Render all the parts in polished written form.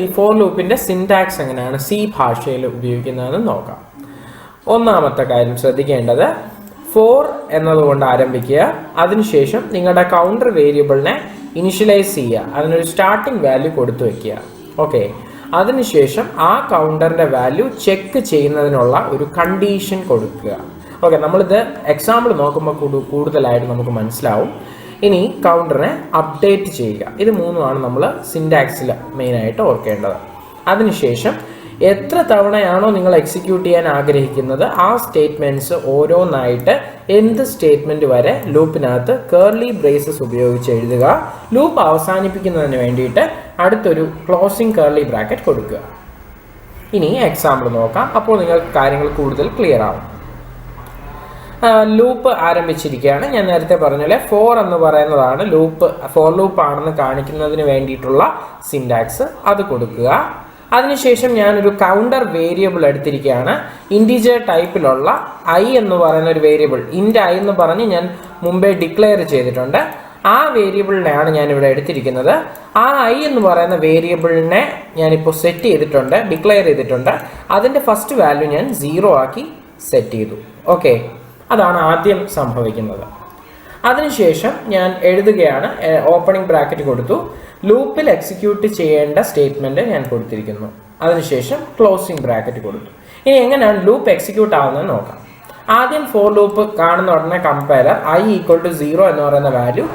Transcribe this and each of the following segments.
ഈ ഫോർ ലൂപ്പിന്റെ സിന്റാക്സ് എങ്ങനെയാണ് സി ഭാഷയിൽ ഉപയോഗിക്കുന്നതെന്ന് നോക്കാം. ഒന്നാമത്തെ കാര്യം ശ്രദ്ധിക്കേണ്ടത്, ഫോർ എന്നതുകൊണ്ട് ആരംഭിക്കുക. അതിനുശേഷം നിങ്ങളുടെ കൗണ്ടർ വേരിയബിളിനെ ഇനിഷ്യലൈസ് ചെയ്യുക, അതിനൊരു സ്റ്റാർട്ടിംഗ് വാല്യൂ കൊടുത്തു വെക്കുക. ഓക്കെ, അതിനുശേഷം ആ കൗണ്ടറിന്റെ വാല്യൂ ചെക്ക് ചെയ്യുന്നതിനുള്ള ഒരു കണ്ടീഷൻ കൊടുക്കുക. ഓക്കെ, നമ്മളിത് എക്സാമ്പിൾ നോക്കുമ്പോൾ കൂടുതലായിട്ട് നമുക്ക് മനസ്സിലാവും. ഇനി കൗണ്ടറിനെ അപ്ഡേറ്റ് ചെയ്യുക. ഇത് മൂന്നുമാണ് നമ്മൾ സിന്റാക്സിൽ മെയിനായിട്ട് ഓർക്കേണ്ടത്. അതിനുശേഷം എത്ര തവണയാണോ നിങ്ങൾ എക്സിക്യൂട്ട് ചെയ്യാൻ ആഗ്രഹിക്കുന്നത് ആ സ്റ്റേറ്റ്മെന്റ്സ് ഓരോന്നായിട്ട് എന്ത് സ്റ്റേറ്റ്മെന്റ് വരെ ലൂപ്പിനകത്ത് കേർലി ബ്രേസസ് ഉപയോഗിച്ച് എഴുതുക. ലൂപ്പ് അവസാനിപ്പിക്കുന്നതിന് വേണ്ടിയിട്ട് അടുത്തൊരു ക്ലോസിംഗ് കേർലി ബ്രാക്കറ്റ് കൊടുക്കുക. ഇനി എക്സാമ്പിൾ നോക്കാം, അപ്പോൾ നിങ്ങൾക്ക് കാര്യങ്ങൾ കൂടുതൽ ക്ലിയർ ആവും. ലൂപ്പ് ആരംഭിച്ചിരിക്കുകയാണ്. ഞാൻ നേരത്തെ പറഞ്ഞ ഫോർ എന്ന് പറയുന്നതാണ് ഫോർ ലൂപ്പ് ആണെന്ന് കാണിക്കുന്നതിന് വേണ്ടിയിട്ടുള്ള സിന്റാക്സ്. അത് കൊടുക്കുക. അതിനുശേഷം ഞാനൊരു കൗണ്ടർ വേരിയബിൾ എടുത്തിരിക്കുകയാണ്. ഇൻറ്റിജർ ടൈപ്പിലുള്ള ഐ എന്ന് പറയുന്ന ഒരു വേരിയബിൾ, ഇൻറ്റ് ഐ എന്ന് പറഞ്ഞ് ഞാൻ മുമ്പേ ഡിക്ലെയർ ചെയ്തിട്ടുണ്ട്. ആ വേരിയബിളിനെയാണ് ഞാനിവിടെ എടുത്തിരിക്കുന്നത്. ആ ഐ എന്ന് പറയുന്ന വേരിയബിളിനെ ഞാനിപ്പോൾ സെറ്റ് ചെയ്തിട്ടുണ്ട്, ഡിക്ലെയർ ചെയ്തിട്ടുണ്ട്. അതിൻ്റെ ഫസ്റ്റ് വാല്യൂ ഞാൻ 0 ആക്കി സെറ്റ് ചെയ്തു. ഓക്കെ, അതാണ് ആദ്യം സംഭവിക്കുന്നത്. അതിനുശേഷം ഞാൻ എഴുതുകയാണ്, ഓപ്പണിംഗ് ബ്രാക്കറ്റ് കൊടുത്തു, ലൂപ്പിൽ എക്സിക്യൂട്ട് ചെയ്യേണ്ട സ്റ്റേറ്റ്മെന്റ് ഞാൻ കൊടുത്തിരിക്കുന്നു. അതിനുശേഷം ക്ലോസിംഗ് ബ്രാക്കറ്റ് കൊടുത്തു. ഇനി എങ്ങനെയാണ് ലൂപ്പ് എക്സിക്യൂട്ട് ആവുന്നത് നോക്കാം. ആദ്യം ഫോർ ലൂപ്പ് കാണുന്ന ഉടനെ കമ്പയറർ i = 0 എന്ന് പറയുന്ന വാല്യൂ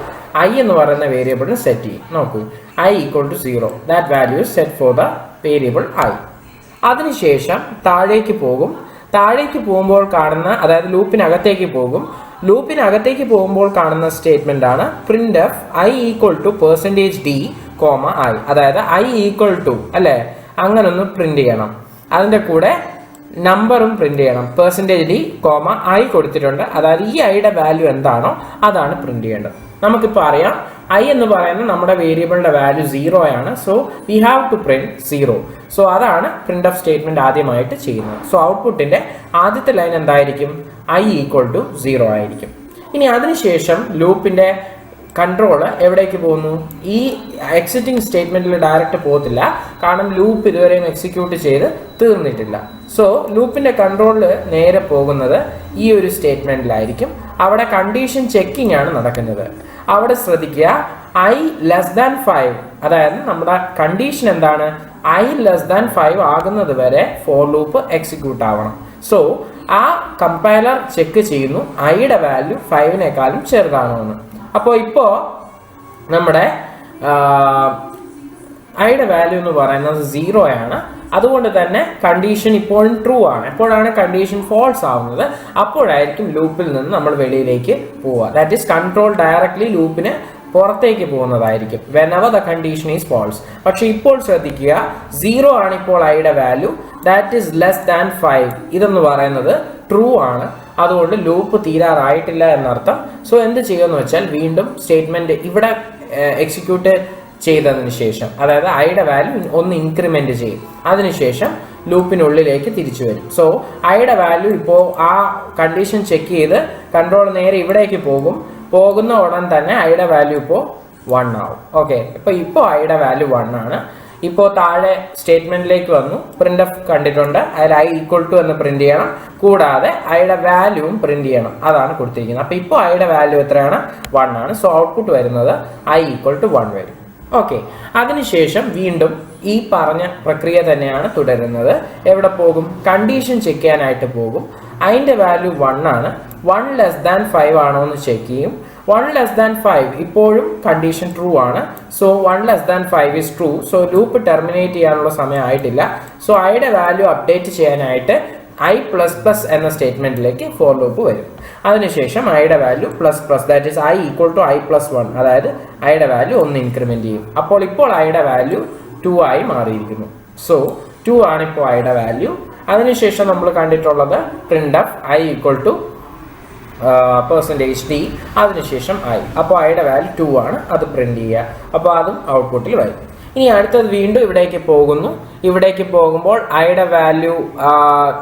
i എന്ന് പറയുന്ന വേരിയബിളിന് സെറ്റ് ചെയ്യും. നോക്കൂ, i = 0, that value is set for the variable i. അതിനുശേഷം താഴേക്ക് പോകുമ്പോൾ കാണുന്ന, അതായത് ലൂപ്പിനകത്തേക്ക് പോകുമ്പോൾ കാണുന്ന സ്റ്റേറ്റ്മെന്റ് ആണ് printf i = %d, i. അതായത് i = അല്ലെ, അങ്ങനെ ഒന്ന് പ്രിന്റ് ചെയ്യണം. അതിന്റെ കൂടെ നമ്പറും പ്രിന്റ് ചെയ്യണം. %d, i കൊടുത്തിട്ടുണ്ട്. അതായത് ഈ ഐയുടെ വാല്യൂ എന്താണോ അതാണ് പ്രിന്റ് ചെയ്യേണ്ടത്. നമുക്കിപ്പോൾ അറിയാം i എന്ന് പറയുന്നത് നമ്മുടെ വേരിയബിളിന്റെ വാല്യൂ 0 ആണ്. So we have to print 0. So അതാണ് പ്രിന്റ് ഓഫ് സ്റ്റേറ്റ്മെന്റ് ആദ്യമായിട്ട് ചെയ്യുന്നത്. സോ ഔട്ട്പുട്ടിന്റെ ആദ്യത്തെ ലൈൻ എന്തായിരിക്കും? i = 0 ആയിരിക്കും. ഇനി അതിനുശേഷം ലൂപ്പിന്റെ കൺട്രോള് എവിടേക്ക് പോകുന്നു? ഈ എക്സിറ്റിംഗ് സ്റ്റേറ്റ്മെന്റിൽ ഡയറക്റ്റ് പോകത്തില്ല, കാരണം ലൂപ്പ് ഇതുവരെയും എക്സിക്യൂട്ട് ചെയ്ത് തീർന്നിട്ടില്ല. സോ ലൂപ്പിന്റെ കൺട്രോളിൽ നേരെ പോകുന്നത് ഈ ഒരു സ്റ്റേറ്റ്മെന്റിലായിരിക്കും. അവിടെ കണ്ടീഷൻ ചെക്കിംഗ് ആണ് നടക്കുന്നത്. അവിടെ ശ്രദ്ധിക്കുക, i <5, അതായത് നമ്മുടെ കണ്ടീഷൻ എന്താണ്? i <5 ആകുന്നത് വരെ ഫോർ ലൂപ്പ് എക്സിക്യൂട്ട് ആവണം. സോ ആ കമ്പൈലർ ചെക്ക് ചെയ്യുന്നു ഐയുടെ വാല്യൂ 5-നേക്കാളും ചെറുതാണോ എന്ന്. അപ്പോൾ ഇപ്പോൾ നമ്മുടെ ഐയുടെ വാല്യൂ എന്ന് പറയുന്നത് 0 ആണ്. അതുകൊണ്ട് തന്നെ കണ്ടീഷൻ ഇപ്പോഴും ട്രൂ ആണ്. എപ്പോഴാണ് കണ്ടീഷൻ ഫോൾസ് ആവുന്നത്? അപ്പോഴായിരിക്കും ലൂപ്പിൽ നിന്ന് നമ്മൾ വെളിയിലേക്ക് പോവുക. ദാറ്റ് ഈസ് കൺട്രോൾ ഡയറക്ട്ലി ലൂപ്പിന് പുറത്തേക്ക് പോകുന്നതായിരിക്കും whenever the condition is false. പക്ഷെ ഇപ്പോൾ ശ്രദ്ധിക്കുക, 0 ആണ് ഇപ്പോൾ ഐയുടെ വാല്യൂ, ദാറ്റ് ഈസ് <5. ഇതെന്ന് പറയുന്നത് ട്രൂ ആണ്. അതുകൊണ്ട് ലൂപ്പ് തീരാറായിട്ടില്ല എന്നർത്ഥം. സോ എന്ത് ചെയ്യുമെന്ന് വെച്ചാൽ വീണ്ടും സ്റ്റേറ്റ്മെന്റ് ഇവിടെ എക്സിക്യൂട്ട് ചെയ്തതിന് ശേഷം, അതായത് ഐയുടെ വാല്യൂ ഒന്ന് ഇൻക്രിമെന്റ് ചെയ്യും. അതിനുശേഷം ലൂപ്പിനുള്ളിലേക്ക് തിരിച്ചു വരും. സോ ഐയുടെ വാല്യൂ ഇപ്പോൾ ആ കണ്ടീഷൻ ചെക്ക് ചെയ്ത് കൺട്രോൾ നേരെ ഇവിടേക്ക് പോകുന്ന ഉടൻ തന്നെ ഐയുടെ വാല്യൂ ഇപ്പോൾ 1 ആവും. ഓക്കെ, ഇപ്പോൾ ഐയുടെ വാല്യൂ 1 ആണ്. ഇപ്പോൾ താഴെ സ്റ്റേറ്റ്മെന്റിലേക്ക് വന്നു, printf കണ്ടിട്ടുണ്ട്, അതിൽ i = എന്ന് പ്രിന്റ് ചെയ്യണം. കൂടാതെ ഐയുടെ വാല്യൂവും പ്രിന്റ് ചെയ്യണം. അതാണ് കൊടുത്തിരിക്കുന്നത്. അപ്പോൾ ഇപ്പോൾ ഐയുടെ വാല്യൂ എത്രയാണ്? 1 ആണ്. സോ ഔട്ട്പുട്ട് വരുന്നത് i = 1 വരും. ഓക്കെ, അതിനുശേഷം വീണ്ടും ഈ പറഞ്ഞ പ്രക്രിയ തന്നെയാണ് തുടരുന്നത്. എവിടെ പോകും? കണ്ടീഷൻ ചെക്ക് ചെയ്യാനായിട്ട് പോകും. അതിൻ്റെ വാല്യൂ 1 ആണ്. 1 <5 ആണോ എന്ന് ചെക്ക് ചെയ്യും. 1 <5 ഇപ്പോഴും കണ്ടീഷൻ ട്രൂ ആണ്. So 1 <5 is true. So loop terminate ചെയ്യാനുള്ള സമയം ആയിട്ടില്ല. സോ ഐയുടെ വാല്യൂ അപ്ഡേറ്റ് ചെയ്യാനായിട്ട് i++ എന്ന സ്റ്റേറ്റ്മെന്റിലേക്ക് ഫോർ ലൂപ്പ് വരും. അതിനുശേഷം ഐയുടെ value ++, that is i = i+1, അതായത് ഐയുടെ വാല്യൂ 1 ഇൻക്രിമെന്റ് ചെയ്യും. അപ്പോൾ ഐയുടെ വാല്യൂ 2 ആയി മാറിയിരിക്കുന്നു. സോ 2 ആണ് ഇപ്പോൾ ഐയുടെ വാല്യൂ. അതിനുശേഷം നമ്മൾ കണ്ടിട്ടുള്ളത് printf i = %d, അതിനുശേഷം i. അപ്പോൾ ഐയുടെ വാല്യൂ 2 ആണ്, അത് പ്രിന്റ് ചെയ്യുക. അപ്പോൾ അതും ഔട്ട്പുട്ടിൽ വരും. ഇനി അടുത്തത് വീണ്ടും ഇവിടേക്ക് പോകുന്നു. ഇവിടേക്ക് പോകുമ്പോൾ ഐയുടെ വാല്യൂ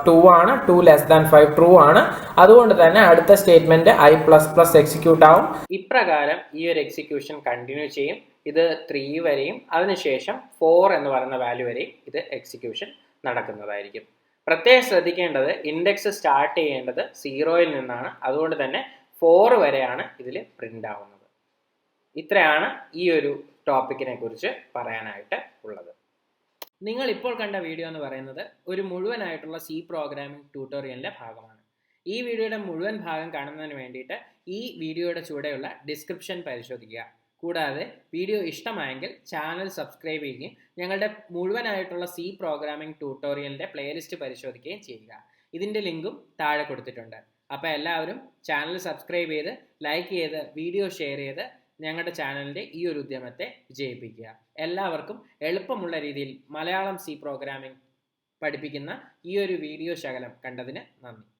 2 ആണ്. 2 <5 ട്രൂ ആണ്. അതുകൊണ്ട് തന്നെ അടുത്ത സ്റ്റേറ്റ്മെന്റ് i++ എക്സിക്യൂട്ട് ആവും. ഇപ്രകാരം ഈ ഒരു എക്സിക്യൂഷൻ കണ്ടിന്യൂ ചെയ്യും. ഇത് 3 വരെയും അതിനുശേഷം 4 എന്ന് പറയുന്ന വാല്യൂ വരെയും ഇത് എക്സിക്യൂഷൻ നടക്കുന്നതായിരിക്കും. പ്രത്യേകം ശ്രദ്ധിക്കേണ്ടത് ഇൻഡെക്സ് സ്റ്റാർട്ട് ചെയ്യേണ്ടത് 0-ൽ നിന്നാണ്. അതുകൊണ്ട് തന്നെ 4 വരെയാണ് ഇതിൽ പ്രിൻ്റ് ആവുന്നത്. ഇത്രയാണ് ഈ ഒരു ടോപ്പിക്കിനെ കുറിച്ച് പറയാനായിട്ട് ഉള്ളത്. നിങ്ങൾ ഇപ്പോൾ കണ്ട വീഡിയോ എന്ന് പറയുന്നത് ഒരു മുഴുവനായിട്ടുള്ള C പ്രോഗ്രാമിംഗ് ട്യൂട്ടോറിയലിൻ്റെ ഭാഗമാണ്. ഈ വീഡിയോയുടെ മുഴുവൻ ഭാഗം കാണുന്നതിന് വേണ്ടിയിട്ട് ഈ വീഡിയോയുടെ ചുവടെയുള്ള ഡിസ്ക്രിപ്ഷൻ പരിശോധിക്കുക. കൂടാതെ വീഡിയോ ഇഷ്ടമായെങ്കിൽ ചാനൽ സബ്സ്ക്രൈബ് ചെയ്യുകയും ഞങ്ങളുടെ മുഴുവനായിട്ടുള്ള C പ്രോഗ്രാമിംഗ് ട്യൂട്ടോറിയലിൻ്റെ പ്ലേലിസ്റ്റ് പരിശോധിക്കുകയും ചെയ്യുക. ഇതിൻ്റെ ലിങ്കും താഴെ കൊടുത്തിട്ടുണ്ട്. അപ്പോൾ എല്ലാവരും ചാനൽ സബ്സ്ക്രൈബ് ചെയ്ത് ലൈക്ക് ചെയ്ത് വീഡിയോ ഷെയർ ചെയ്ത് ഞങ്ങളുടെ ചാനലിൻ്റെ ഈ ഒരു ഉദ്യമത്തെ വിജയിപ്പിക്കുക. എല്ലാവർക്കും എളുപ്പമുള്ള രീതിയിൽ മലയാളം C പ്രോഗ്രാമിംഗ് പഠിപ്പിക്കുന്ന ഈ ഒരു വീഡിയോ ശകലം കണ്ടതിന് നന്ദി.